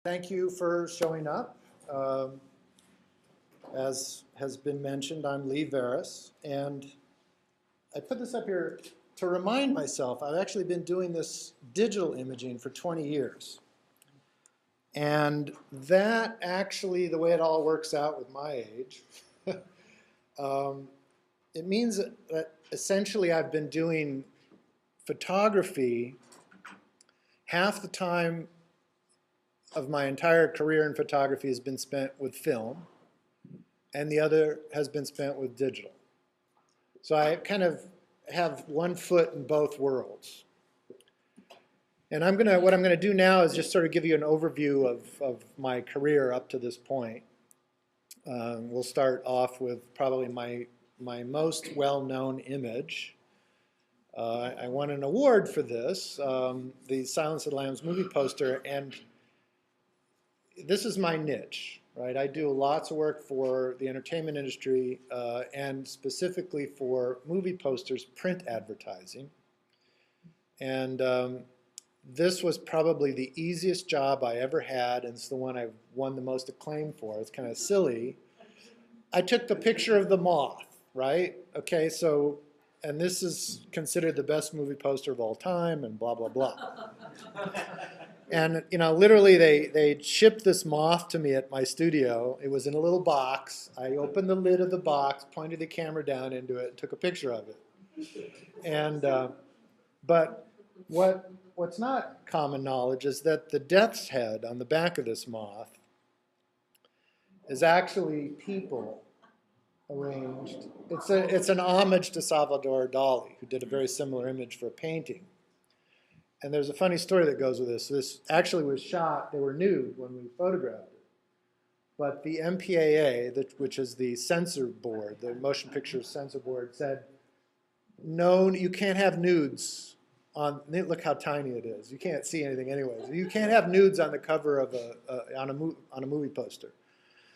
Thank you for showing up. As has been mentioned, I'm Varis, and I put this up here to remind myself I've actually been doing this digital imaging for 20 years. And that actually, the way it all works out with my age, it means that essentially I've been doing photography half the time of my entire career in photography has been spent with film, and the other has been spent with digital. So I kind of have one foot in both worlds. And what I'm gonna do now is just sort of give you an overview of my career up to this point. We'll start off with probably my most well-known image. I won an award for this, the Silence of the Lambs movie poster, and this is my niche, right? I do lots of work for the entertainment industry and specifically for movie posters, print advertising. And this was probably the easiest job I ever had, and it's the one I've won the most acclaim for. It's kind of silly. I took the picture of the moth, right? Okay, so, and this is considered the best movie poster of all time, and blah, blah, blah. And, you know, literally they shipped this moth to me at my studio. It was in a little box. I opened the lid of the box, pointed the camera down into it, and took a picture of it. And, but what's not common knowledge is that the death's head on the back of this moth is actually people arranged. It's an homage to Salvador Dali, who did a very similar image for a painting. And there's a funny story that goes with this. This actually was shot, they were nude when we photographed it. But the MPAA, which is the censor board, the motion picture censor board, said, no, you can't have nudes on, look how tiny it is. You can't see anything anyways. You can't have nudes on the cover of on a movie poster.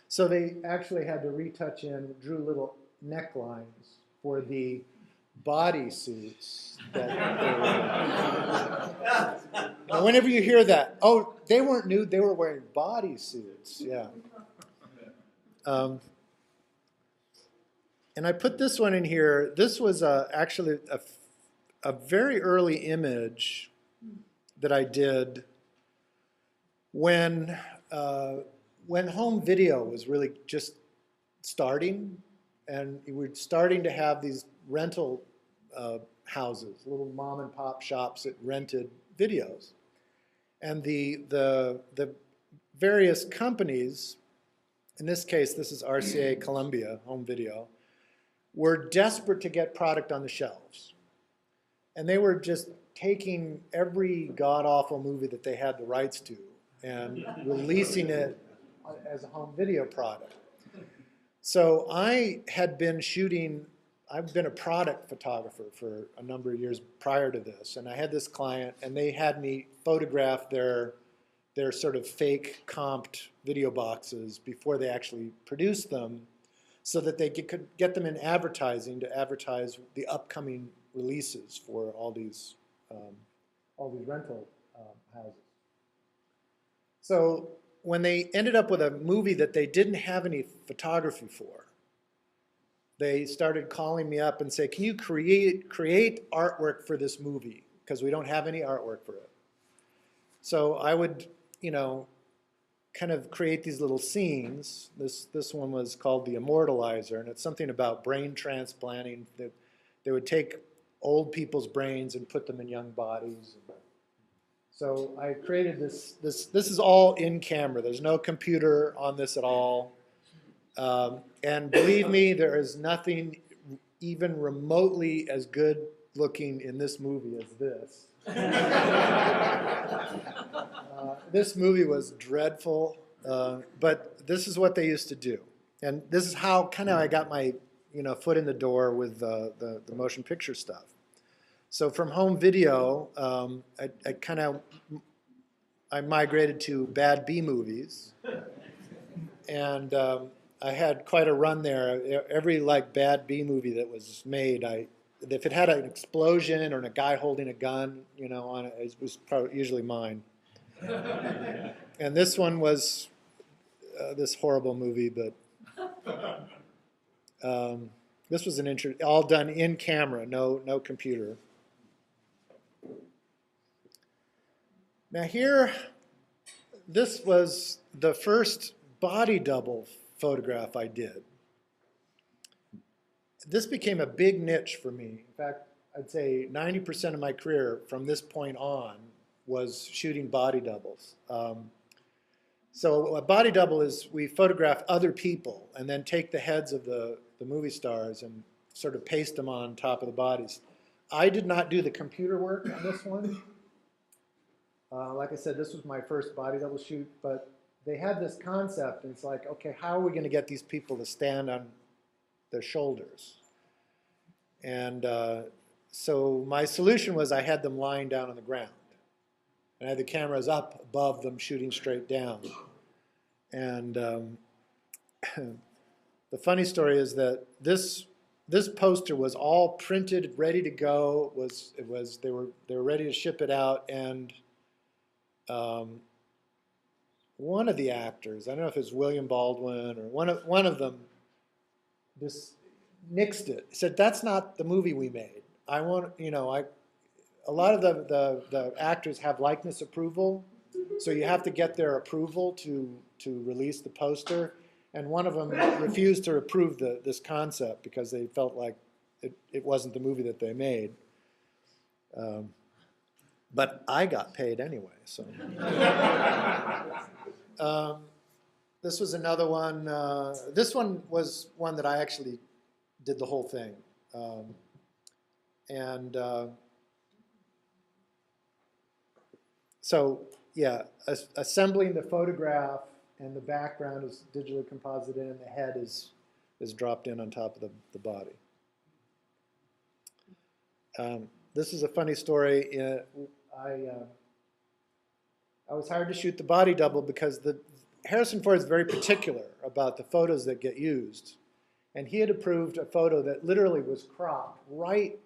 So they actually had to retouch in, drew little necklines for the body suits that they were wearing. Now, whenever you hear that, oh, they weren't nude, they were wearing body suits. Yeah. And I put this one in here. This was actually a very early image that I did when home video was really just starting, and we were starting to have these rental houses, little mom and pop shops that rented videos. And the various companies, in this case, this is RCA Columbia Home Video, were desperate to get product on the shelves. And they were just taking every god-awful movie that they had the rights to and releasing it as a home video product. So I had been shooting, I've been a product photographer for a number of years prior to this, and I had this client, and they had me photograph their sort of fake comped video boxes before they actually produced them, so that they could get them in advertising to advertise the upcoming releases for all these rental houses. So when they ended up with a movie that they didn't have any photography for, they started calling me up and say, can you create artwork for this movie? Because we don't have any artwork for it. So I would, you know, kind of create these little scenes. This one was called The Immortalizer, and it's something about brain transplanting. That they would take old people's brains and put them in young bodies. So I created this is all in camera. There's no computer on this at all. And believe me, there is nothing even remotely as good looking in this movie as this. This movie was dreadful, but this is what they used to do. And this is how kind of I got my foot in the door with the motion picture stuff. So from home video, I migrated to bad B movies, and I had quite a run there. Every bad B movie that was made, if it had an explosion or a guy holding a gun, on it, it was probably usually mine. And this one was this horrible movie, but this was all done in camera, no computer. Now here, this was the first body double photograph I did. This became a big niche for me. In fact, I'd say 90% of my career from this point on was shooting body doubles. So a body double is we photograph other people and then take the heads of the movie stars and sort of paste them on top of the bodies. I did not do the computer work on this one. Like I said, this was my first body double shoot, but they had this concept, and it's like, okay, how are we going to get these people to stand on their shoulders? And so my solution was I had them lying down on the ground. And I had the cameras up above them shooting straight down. And the funny story is that this poster was all printed, ready to go. They were ready to ship it out, and one of the actors, I don't know if it's William Baldwin or one of them, just nixed it. He said, "That's not the movie we made. I want, a lot of the actors have likeness approval, so you have to get their approval to release the poster." And one of them refused to approve this concept because they felt like it wasn't the movie that they made. But I got paid anyway. So this was another one. This one was one that I actually did the whole thing. So yeah, assembling the photograph, and the background is digitally composited in, and the head is dropped in on top of the body. This is a funny story. I was hired to shoot the body double because Harrison Ford is very particular about the photos that get used. And he had approved a photo that literally was cropped right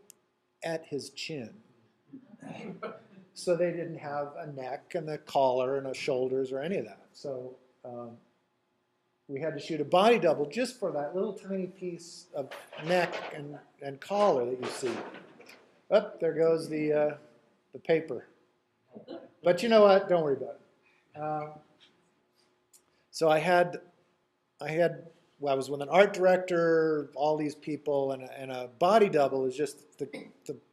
at his chin. So they didn't have a neck and a collar and a shoulders or any of that. So we had to shoot a body double just for that little tiny piece of neck and collar that you see. Oh, there goes the paper. But you know what? Don't worry about it. So I was with an art director, all these people, and a body double is just the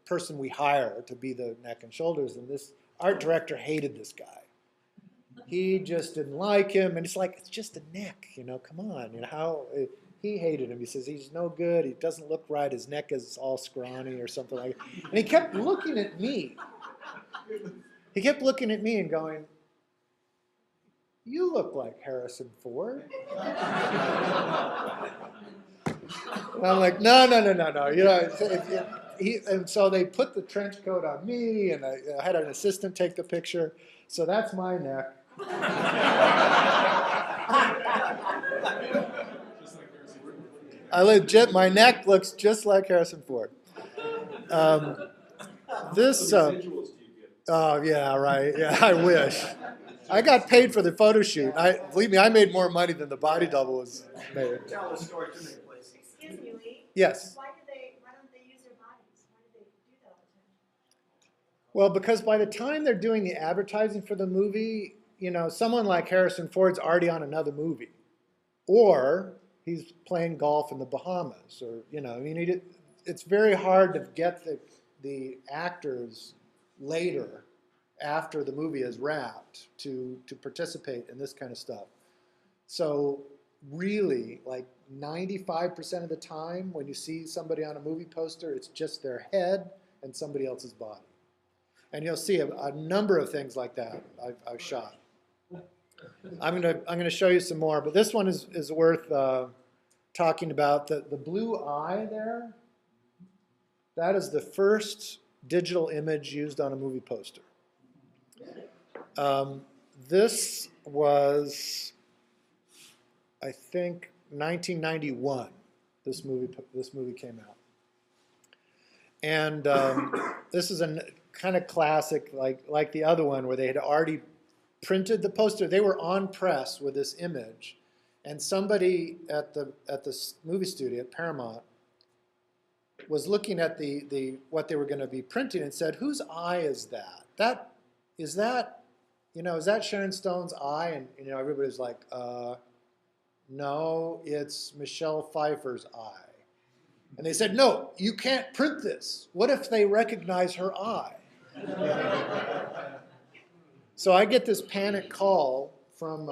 person we hire to be the neck and shoulders. And this art director hated this guy. He just didn't like him, and it's like, it's just a neck, come on. He hated him. He says, he's no good, he doesn't look right, his neck is all scrawny or something like that. And he kept looking at me. He kept looking at me and going, "You look like Harrison Ford." And I'm like, no. And so they put the trench coat on me, and I had an assistant take the picture. So that's my neck. My neck looks just like Harrison Ford. Oh yeah, right. Yeah, I wish. I got paid for the photo shoot. Believe me, I made more money than the body double was made. Tell the story to me, please. Excuse me, Lee. Yes. Why don't they use their bodies? Why do they do that all the time? Well, because by the time they're doing the advertising for the movie, someone like Harrison Ford's already on another movie, or he's playing golf in the Bahamas, or it's very hard to get the actors later, after the movie is wrapped, to participate in this kind of stuff. So really, like 95% of the time when you see somebody on a movie poster, it's just their head and somebody else's body. And you'll see a number of things like that I've shot. I'm gonna show you some more, but this one is worth talking about. The blue eye there, that is the first digital image used on a movie poster. This was, I think, 1991. This movie came out, and this is a kind of classic, like the other one, where they had already printed the poster. They were on press with this image, and somebody at the movie studio at Paramount was looking at the what they were going to be printing and said, "Whose eye is that? Is that Sharon Stone's eye?" And everybody's like, "No, it's Michelle Pfeiffer's eye." And they said, "No, you can't print this. What if they recognize her eye?" So I get this panic call from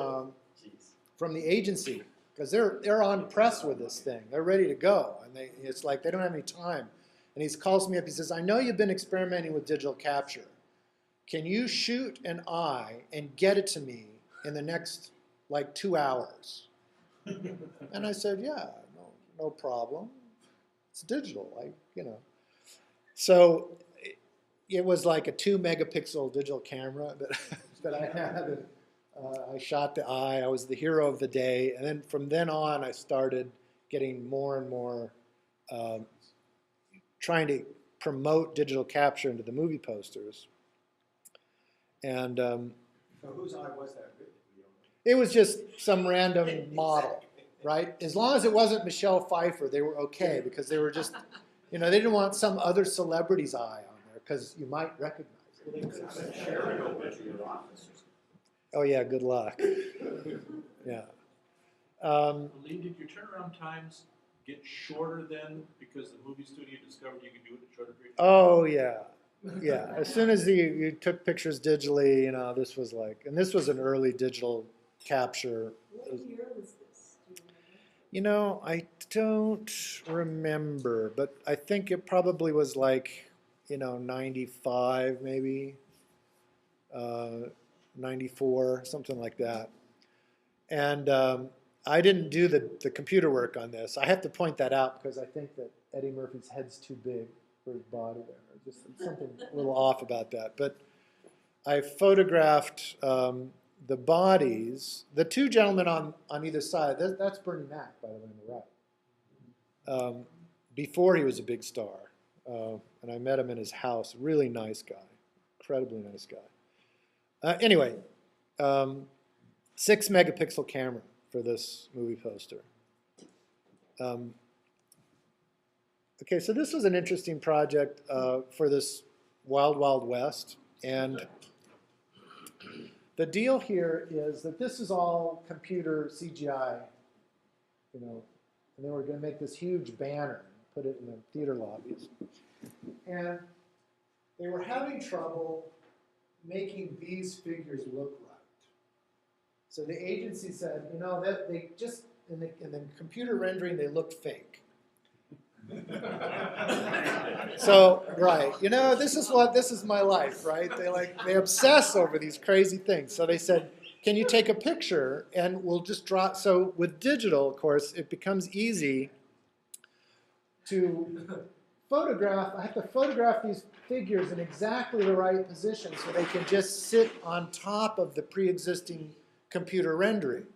the agency because they're on press with this thing. They're ready to go, and it's like they don't have any time. And he calls me up. He says, "I know you've been experimenting with digital capture. Can you shoot an eye and get it to me in the next 2 hours?" And I said, "Yeah, no problem. It's digital, So it was like a 2-megapixel digital camera that I had. I shot the eye. I was the hero of the day. And then from then on, I started getting more and more trying to promote digital capture into the movie posters. And So whose eye was that? it was just some random model, right? As long as it wasn't Michelle Pfeiffer, they were okay because they were just, they didn't want some other celebrity's eye on there because you might recognize it. Oh yeah, good luck. Yeah. Lee, did your turnaround times get shorter then because the movie studio discovered you could do it in a shorter period? Oh yeah, yeah. As soon as you took pictures digitally, this was and this was an early digital capture. What year was this? Do you remember? I don't remember, but I think it probably was 95 maybe, 94, something like that. And I didn't do the computer work on this. I have to point that out because I think that Eddie Murphy's head's too big for his body there. Just something a little off about that. But I photographed the bodies, the two gentlemen on either side. That's Bernie Mac, by the way, on the right. Before he was a big star. And I met him in his house. Really nice guy. Incredibly nice guy. Anyway, 6-megapixel camera for this movie poster. Okay, so this was an interesting project for this Wild Wild West. And the deal here is that this is all computer CGI, and they were going to make this huge banner, put it in the theater lobbies. And they were having trouble making these figures look right. So the agency said, that they just, in the computer rendering, they looked fake. So, right, this is my life, right? They obsess over these crazy things. So they said, can you take a picture and we'll just draw. So with digital, of course, it becomes easy to photograph. I have to photograph these figures in exactly the right position so they can just sit on top of the pre-existing computer rendering.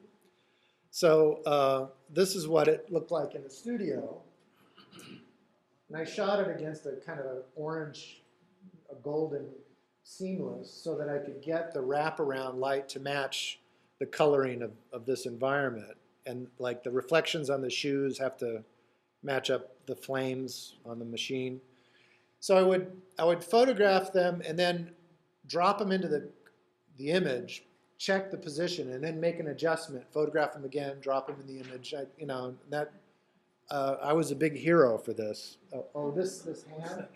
So this is what it looked like in the studio. And I shot it against a kind of a golden seamless so that I could get the wraparound light to match the coloring of this environment. And the reflections on the shoes have to match up the flames on the machine. So I would photograph them and then drop them into the image, check the position, and then make an adjustment, photograph them again, drop them in the image. I was a big hero for this. This hand?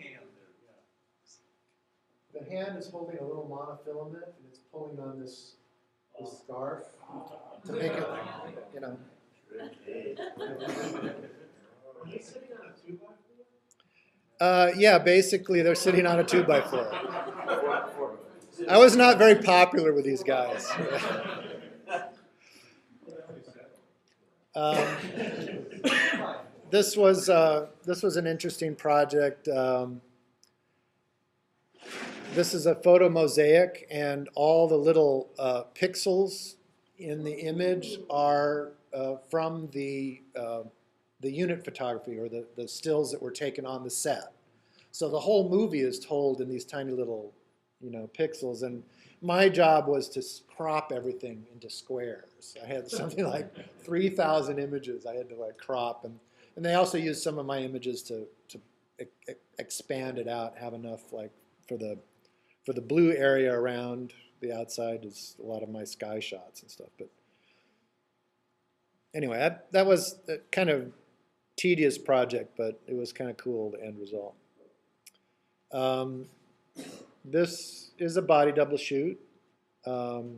The hand is holding a little monofilament, and it's pulling on this scarf to make it, Are they sitting on a 2x4? Yeah, basically they're sitting on a 2x4. I was not very popular with these guys. This was an interesting project. This is a photo mosaic, and all the little pixels in the image are from the unit photography, or the stills that were taken on the set. So the whole movie is told in these tiny little, pixels. And my job was to crop everything into squares. I had something like 3,000 images I had to like crop, and they also used some of my images to expand it out, have enough like for the blue area around the outside is a lot of my sky shots and stuff. But anyway, that was a kind of tedious project, but it was kind of cool, the end result. This is a body double shoot. Now,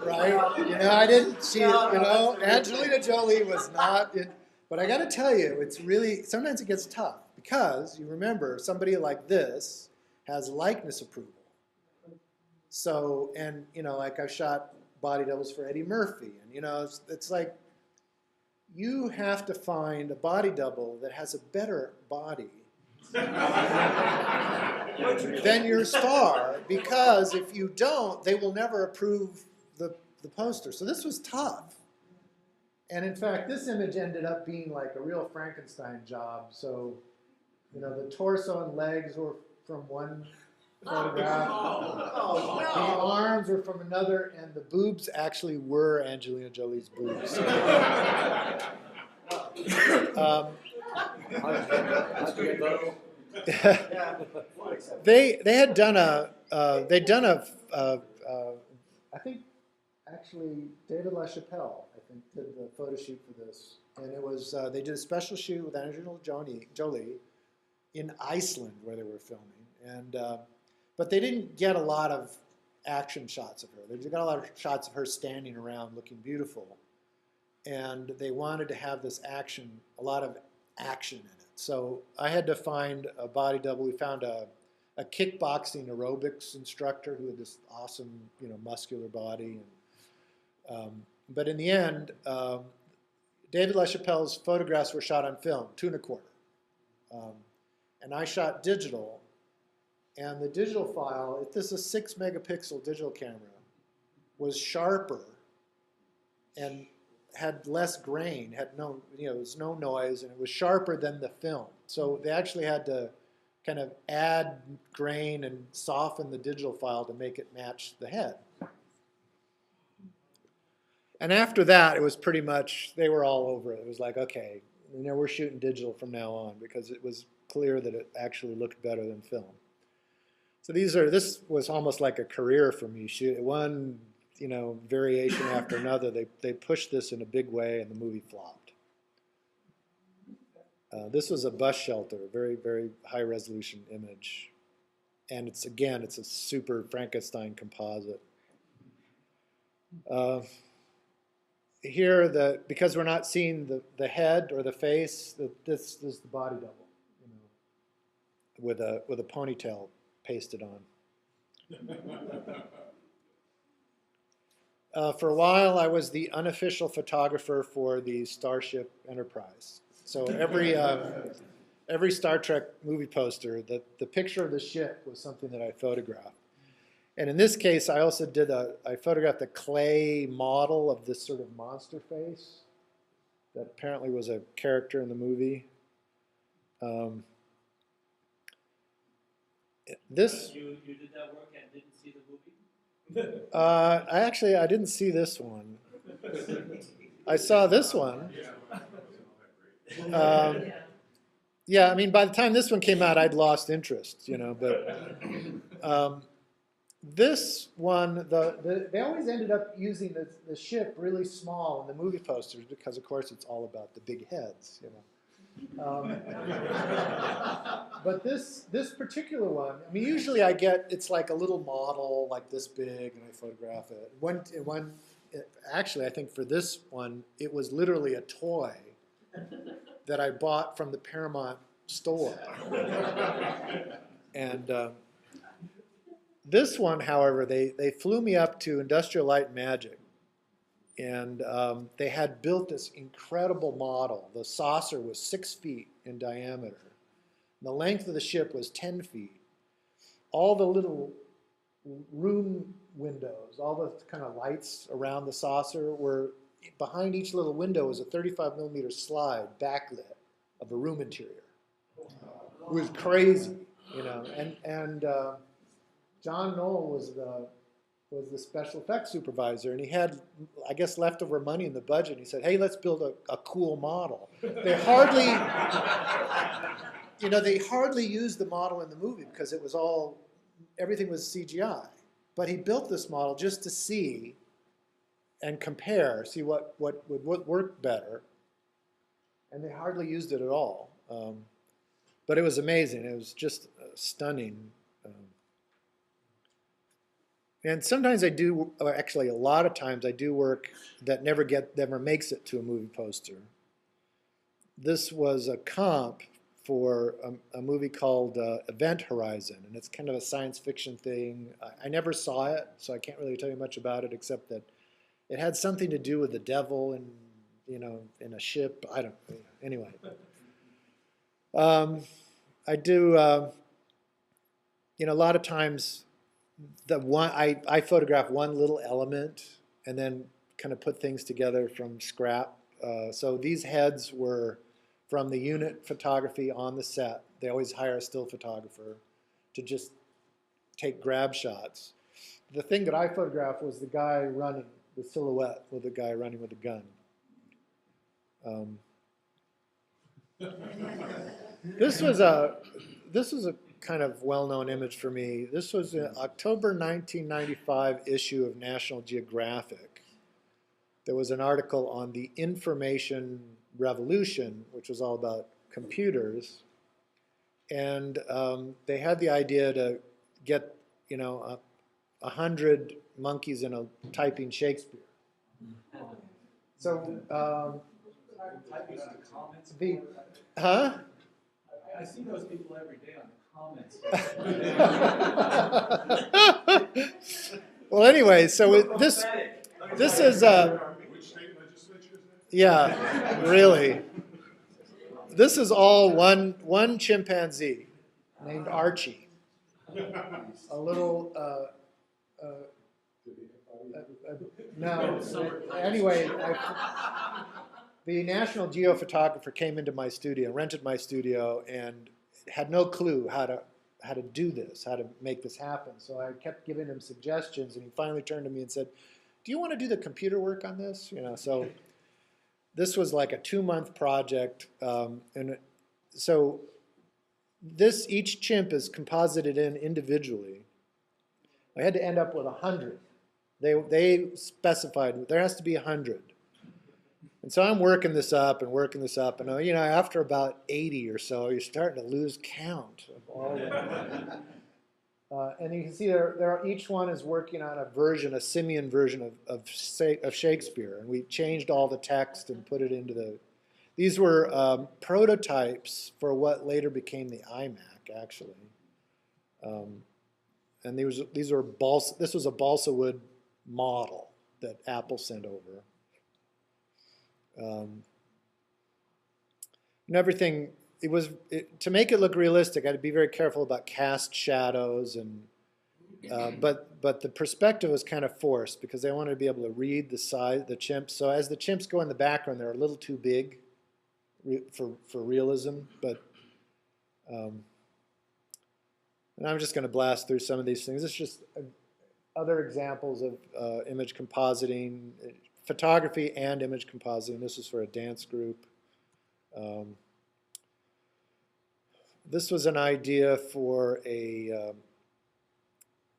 right? You know, I didn't see it. You know, Angelina Jolie was not in. But I got to tell you, it's really sometimes it gets tough because you remember somebody like this has likeness approval. So, and you know, like I shot body doubles for Eddie Murphy, and you know, it's like you have to find a body double that has a better body than your star, because if you don't, they will never approve the poster. So this was tough. And in fact, this image ended up being like a real Frankenstein job. So, you know, the torso and legs were from one photograph. The arms were from another, and the boobs actually were Angelina Jolie's boobs. They had done I think actually David LaChapelle I think did the photo shoot for this, and it was they did a special shoot with Angelina Jolie in Iceland where they were filming, and but they didn't get a lot of action shots of her. They got a lot of shots of her standing around looking beautiful, and they wanted to have this action, a lot of action in it. So I had to find a body double. We found a kickboxing aerobics instructor who had this awesome, you know, muscular body. And, but in the end, David LaChapelle's photographs were shot on film, 2.25. And I shot digital. And the digital file, this is a 6 megapixel digital camera, was sharper and had less grain, had no, you know, there was no noise, and it was sharper than the film. So they actually had to kind of add grain and soften the digital file to make it match the head. And after that, it was pretty much, they were all over it. It was like, okay, you know, we're shooting digital from now on, because it was clear that it actually looked better than film. So this was almost like a career for me. One, you know, variation after another. They pushed this in a big way, and the movie flopped. This was a bus shelter, a very, very high resolution image. And it's a super Frankenstein composite. Here, because we're not seeing the head or the face, this is the body double, you know, with a ponytail pasted on. For a while, I was the unofficial photographer for the Starship Enterprise. So every Star Trek movie poster, the picture of the ship was something that I photographed. And in this case, I also I photographed a clay model of this sort of monster face that apparently was a character in the movie. You did that work and didn't see the movie? I didn't see this one. I saw this one. Yeah, I mean, by the time this one came out, I'd lost interest, you know. But this one, they always ended up using the ship really small in the movie posters because, of course, it's all about the big heads, you know. But this particular one, I mean, usually it's like a little model like this big, and I photograph it. Actually, I think for this one, it was literally a toy that I bought from the Paramount store. And this one, however, they flew me up to Industrial Light and Magic, and they had built this incredible model. The saucer was 6 feet in diameter. The length of the ship was 10 feet. All the little room windows, all the kind of lights around the saucer were, behind each little window was a 35 millimeter slide backlit of a room interior. It was crazy, you know. And John Knoll was the special effects supervisor, and he had, I guess, leftover money in the budget. He said, "Hey, let's build a cool model." They hardly, they hardly used the model in the movie because it was everything was CGI. But he built this model just to see and compare, see what would work better. And they hardly used it at all. But it was amazing. It was just stunning. And sometimes I do, or actually a lot of times I do work that never makes it to a movie poster. This was a comp for a movie called Event Horizon, and it's kind of a science fiction thing. I never saw it, so I can't really tell you much about it except that it had something to do with the devil and, in a ship. I don't know. Anyway. I do, a lot of times I photograph one little element and then kind of put things together from scrap. So these heads were from the unit photography on the set. They always hire a still photographer to just take grab shots. The thing that I photographed was the guy running, the silhouette with the guy running with a gun. This was a kind of well-known image for me. This was an October 1995 issue of National Geographic. There was an article on the information revolution, which was all about computers. And they had the idea to get, 100 monkeys typing Shakespeare. So Typing on the comments. huh? I see those people every day on the comments. Well, anyway, so this is Which state legislature is that? yeah, really. This is all one chimpanzee named Archie, a little. No. Anyway, the National Geo photographer came into my studio, rented my studio, and had no clue how to do this, how to make this happen. So I kept giving him suggestions, and he finally turned to me and said, "Do you want to do the computer work on this?" So this was like a 2-month project, and so each chimp is composited in individually. I had to end up with 100. They specified there has to be 100. And so I'm working this up, and after about 80 or so, you're starting to lose count of all of them. And you can see each one is working on a simian version of Shakespeare, and we changed all the text and put it into these were prototypes for what later became the iMac, actually. And this was a balsa wood model that Apple sent over. And everything, to make it look realistic, I had to be very careful about cast shadows, and but the perspective was kind of forced because they wanted to be able to read the chimps. So as the chimps go in the background, they're a little too big for realism. But and I'm just going to blast through some of these things. It's just other examples of image compositing. Photography and image compositing. This is for a dance group. This was an idea for a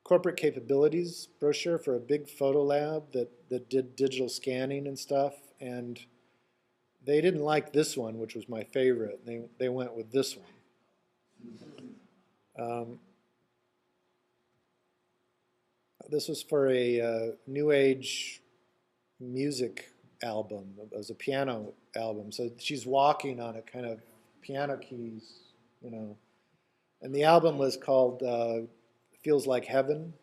corporate capabilities brochure for a big photo lab that did digital scanning and stuff. And they didn't like this one, which was my favorite. They went with this one. This was for a New Age music album. It was a piano album. So she's walking on a kind of piano keys, And the album was called Feels Like Heaven.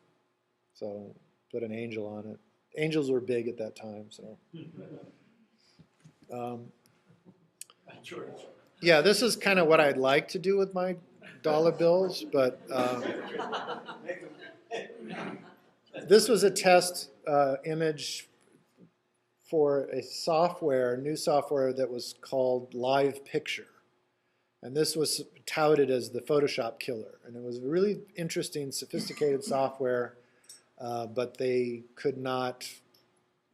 So put an angel on it. Angels were big at that time. So. Yeah, this is kind of what I'd like to do with my dollar bills, but this was a test image for a new software that was called Live Picture. And this was touted as the Photoshop killer. And it was really interesting, sophisticated software, but they couldn't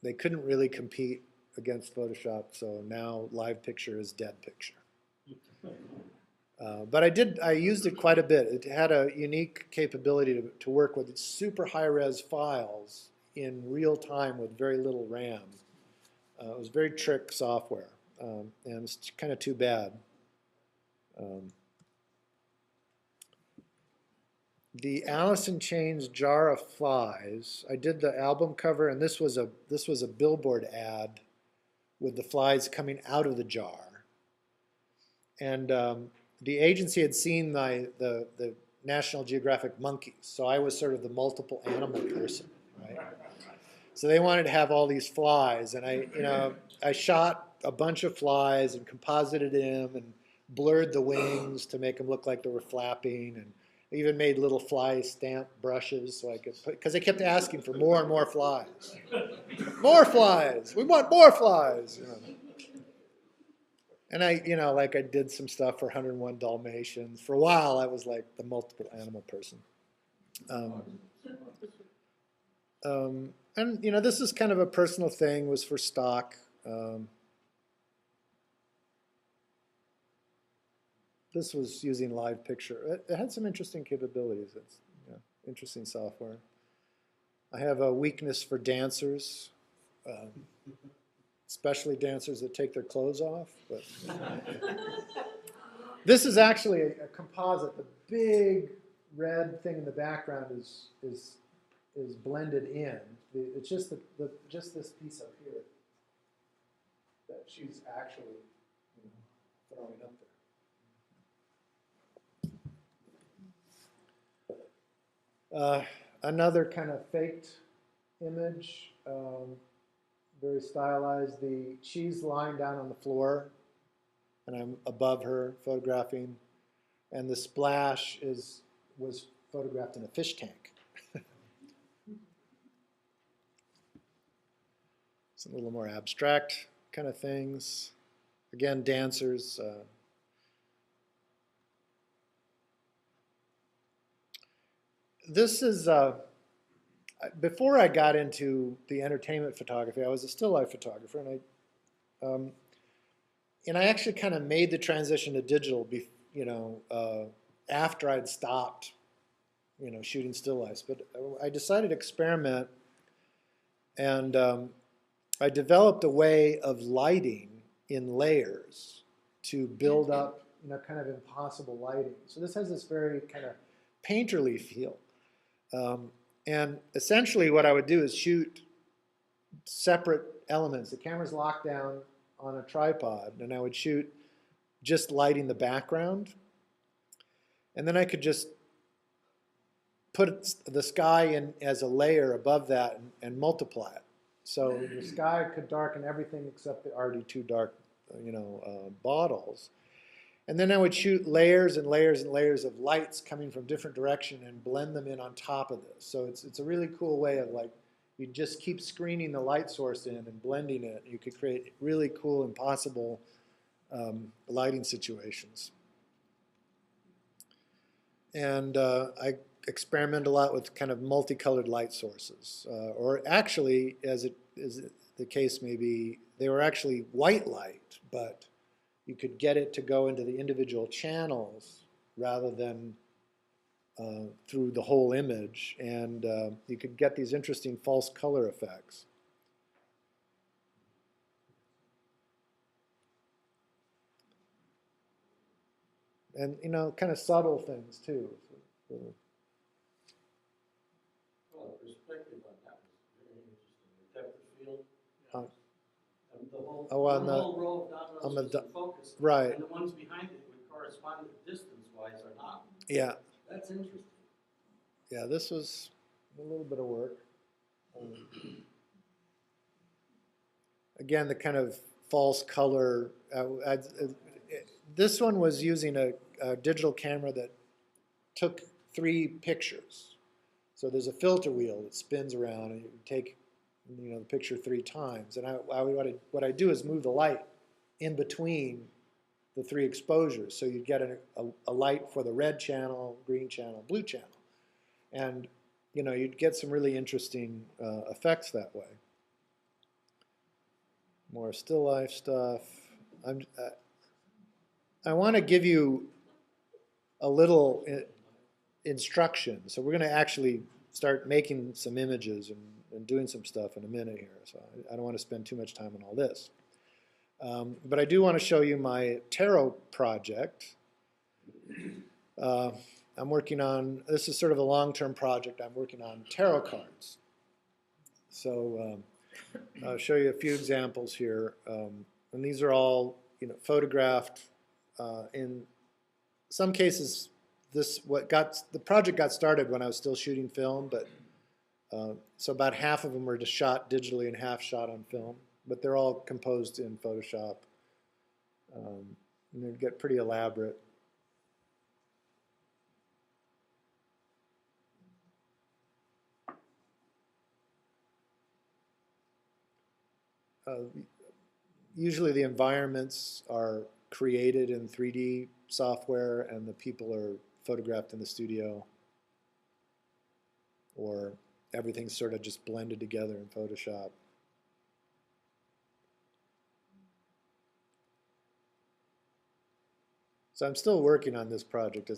really compete against Photoshop. So now live picture is dead picture. But I used it quite a bit. It had a unique capability to work with super high-res files in real time with very little RAM. It was very trick software, and it's kind of too bad. The Alice in Chains Jar of Flies. I did the album cover, and this was a billboard ad with the flies coming out of the jar. And the agency had seen the National Geographic monkeys, so I was sort of the multiple animal person, right? So they wanted to have all these flies, and I shot a bunch of flies and composited them and blurred the wings to make them look like they were flapping, and even made little fly stamp brushes so I could put, because they kept asking for more and more flies. More flies! We want more flies! And I did some stuff for 101 Dalmatians. For a while, I was like the multiple animal person. And this is kind of a personal thing, was for stock. This was using live picture. It had some interesting capabilities. It's interesting software. I have a weakness for dancers, especially dancers that take their clothes off. But this is actually a composite. The big red thing in the background is blended in. It's just just this piece up here that she's actually throwing up there. Another kind of faked image, very stylized. She's lying down on the floor, and I'm above her photographing, and the splash was photographed in a fish tank. Some a little more abstract kind of things. Again, dancers. This is, before I got into the entertainment photography, I was a still life photographer, and I actually kind of made the transition to digital, after I'd stopped, shooting still lifes. But I decided to experiment, and I developed a way of lighting in layers to build up, kind of impossible lighting. So this has this very kind of painterly feel. And essentially what I would do is shoot separate elements. The camera's locked down on a tripod, and I would shoot just lighting the background. And then I could just put the sky in as a layer above that and multiply it. So the sky could darken everything except the already too dark, bottles. And then I would shoot layers and layers and layers of lights coming from different direction and blend them in on top of this. So it's a really cool way of you just keep screening the light source in and blending it. You could create really cool, impossible lighting situations. And I experiment a lot with kind of multicolored light sources. Or actually, as the case may be, they were actually white light, but you could get it to go into the individual channels rather than through the whole image, and you could get these interesting false color effects. And kind of subtle things too. Well, the perspective on that was very interesting. The depth of field. And the whole, on the row of dominoes was in focus. Right. And the ones behind it would correspond distance-wise or not. Yeah. That's interesting. Yeah, this was a little bit of work. Again, the kind of false color. This one was using a digital camera that took 3 pictures. So there's a filter wheel that spins around, and you take the picture 3 times. And what I do is move the light in between the three exposures. So you'd get a light for the red channel, green channel, blue channel. And, you know, you'd get some really interesting effects that way. More still life stuff. I want to give you a little instruction. So we're going to actually start making some images and doing some stuff in a minute here. So I don't want to spend too much time on all this. But I do want to show you my tarot project. I'm working on, this is sort of a long-term project. I'm working on tarot cards. So I'll show you a few examples here. And these are all, you know, photographed. In some cases, the project got started when I was still shooting film, but so about half of them were just shot digitally and half shot on film. But they're all composed in Photoshop. And they get pretty elaborate. Usually the environments are created in 3D software and the people are photographed in the studio, or everything's sort of just blended together in Photoshop. So I'm still working on this project.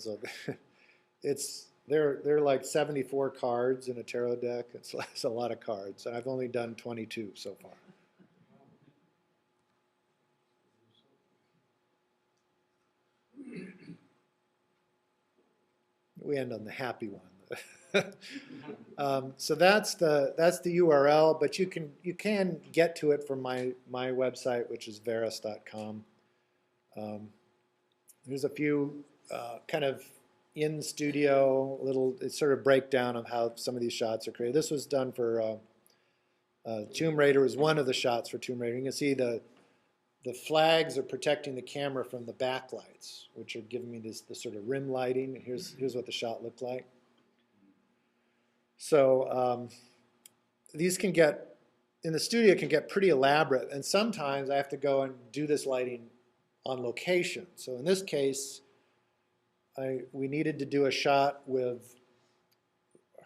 There are like 74 cards in a tarot deck. It's a lot of cards, and I've only done 22 so far. We end on the happy one. So that's the URL, but you can get to it from my website, which is varis.com. There's a few kind of in studio little sort of breakdown of how some of these shots are created. This was done for Tomb Raider. Was one of the shots for Tomb Raider. You can see the flags are protecting the camera from the backlights, which are giving me this sort of rim lighting. Here's what the shot looked like. So these can get, in the studio, can get pretty elaborate. And sometimes I have to go and do this lighting on location. So in this case, we needed to do a shot with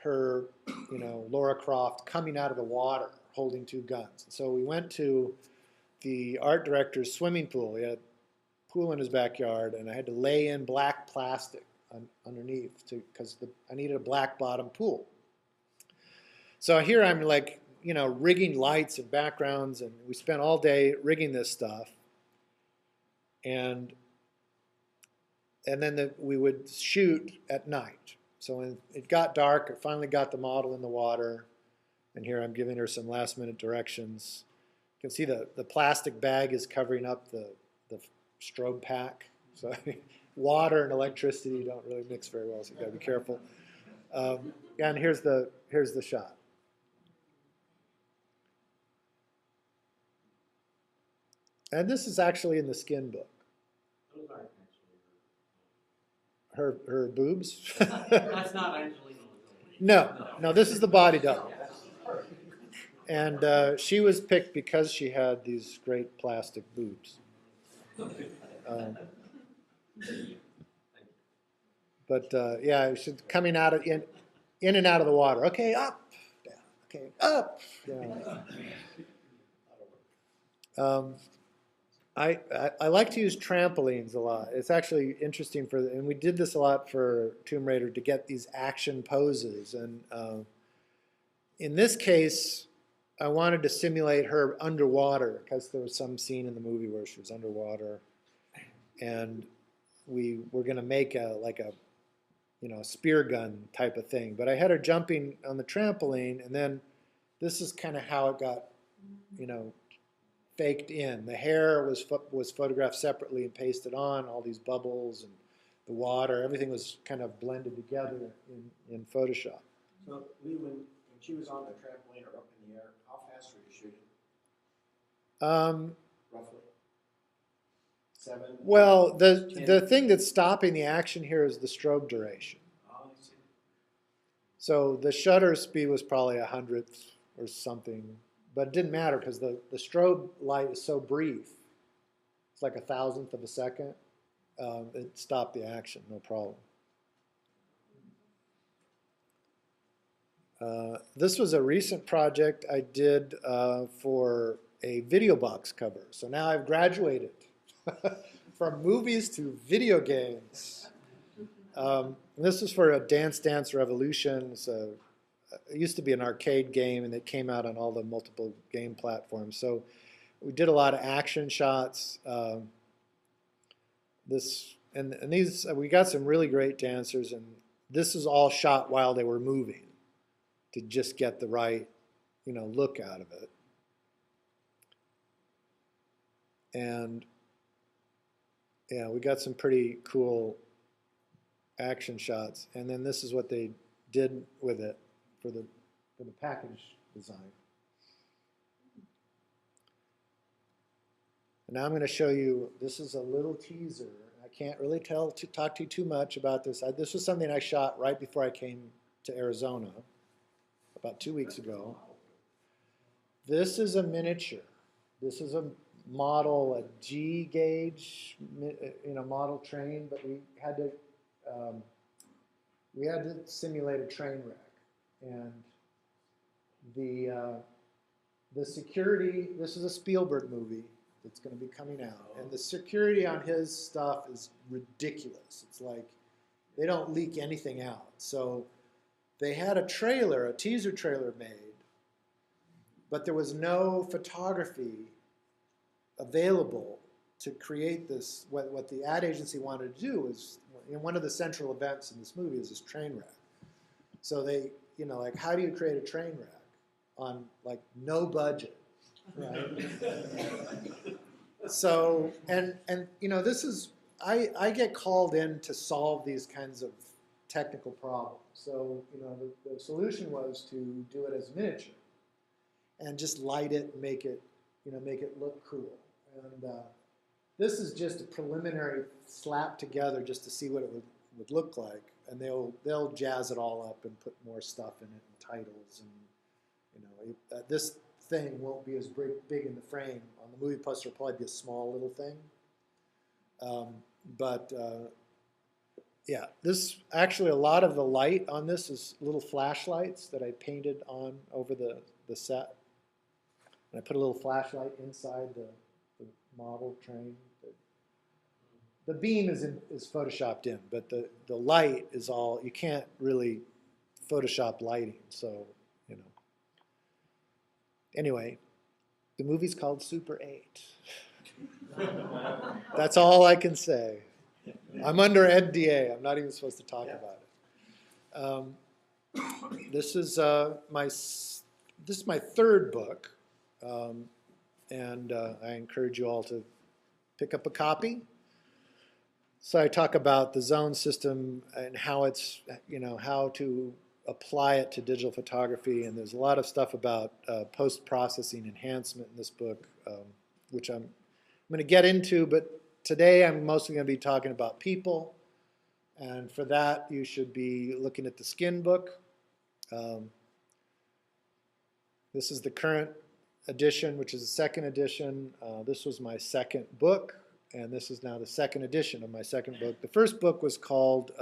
her, you know, Laura Croft coming out of the water holding two guns. So we went to the art director's swimming pool. He had a pool in his backyard, and I had to lay in black plastic underneath because I needed a black bottom pool. So here I'm like, you know, rigging lights and backgrounds, and we spent all day rigging this stuff. And then we would shoot at night. So when it got dark, I finally got the model in the water, and here I'm giving her some last-minute directions. You can see the plastic bag is covering up the strobe pack. So water and electricity don't really mix very well, so you got to be careful. And here's the shot. And this is actually in the skin book. Those aren't actually Her boobs? That's not Angelina. No, this is the body double. And she was picked because she had these great plastic boobs. But yeah, she's coming out of in and out of the water. Okay, up, down. Okay, up, down. I like to use trampolines a lot. It's actually interesting and we did this a lot for Tomb Raider to get these action poses. And in this case, I wanted to simulate her underwater because there was some scene in the movie where she was underwater, and we were going to make a spear gun type of thing. But I had her jumping on the trampoline, and then this is kind of how it got, you know, faked in. The hair was photographed separately and pasted on, all these bubbles and the water, everything was kind of blended together in Photoshop. So Lee, when she was on the trampoline or up in the air, how fast were you shooting? Roughly? 7? Well, 10? the thing that's stopping the action here is the strobe duration. Oh, I see. So the shutter speed was probably 100th or something, but it didn't matter because the strobe light is so brief. It's like 1,000th of a second. it stopped the action, no problem. This was a recent project I did for a video box cover. So now I've graduated from movies to video games. This is for a Dance Dance Revolution. It used to be an arcade game, and it came out on all the multiple game platforms. So we did a lot of action shots. We got some really great dancers, and this is all shot while they were moving to just get the right, look out of it. And yeah, we got some pretty cool action shots. And then this is what they did with it for the package design. And now I'm going to show you, this is a little teaser. I can't really talk to you too much about this. This was something I shot right before I came to Arizona, about 2 weeks ago. This is a miniature. This is a model, a G gauge, model train, but we had to simulate a train wreck, and the security. This is a Spielberg movie that's going to be coming out, and the security on his stuff is ridiculous. It's like they don't leak anything out. So they had a teaser trailer made, but there was no photography available to create this. What the ad agency wanted to do was, one of the central events in this movie is this train wreck. So they, like, how do you create a train wreck on, like, no budget, right? So, and this is, I get called in to solve these kinds of technical problems. So, the solution was to do it as miniature and just light it and make it look cool. And this is just a preliminary slap together just to see what it would look like. And they'll jazz it all up and put more stuff in it and titles. And, this thing won't be as big in the frame. On the movie poster, it'll probably be a small little thing. Yeah, actually a lot of the light on this is little flashlights that I painted on over the set. And I put a little flashlight inside the model train. The beam is photoshopped in, but the light is all, you can't really Photoshop lighting, so, Anyway, the movie's called Super 8. That's all I can say. I'm under NDA. I'm not even supposed to talk about it. This is my third book, and I encourage you all to pick up a copy. So I talk about the zone system and how it's, how to apply it to digital photography, and there's a lot of stuff about post-processing enhancement in this book, which I'm going to get into, but today I'm mostly going to be talking about people, and for that you should be looking at the Skin book. This is the current edition, which is the second edition. This was my second book, and this is now the second edition of my second book. The first book was called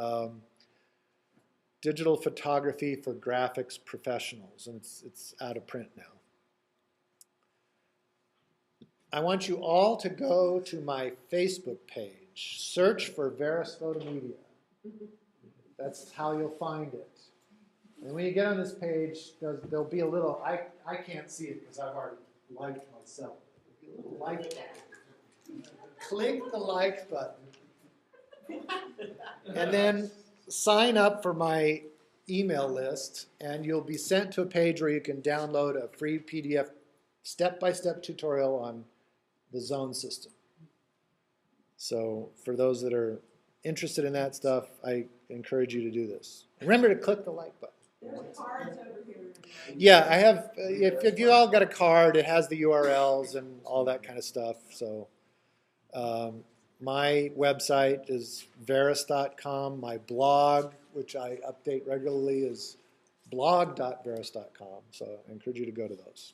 Digital Photography for Graphics Professionals, and it's out of print now. I want you all to go to my Facebook page, search for Varis Photo Media. That's how you'll find it. And when you get on this page, there'll be a little, I can't see it because I've already liked myself. There'll be a little like button. Click the like button. And then sign up for my email list, and you'll be sent to a page where you can download a free PDF step-by-step tutorial on the zone system. So for those that are interested in that stuff, I encourage you to do this. Remember to click the like button. There's cards over here. Yeah, I have, if you all got a card, it has the URLs and all that kind of stuff. So my website is varis.com. My blog, which I update regularly, is blog.varis.com. So I encourage you to go to those.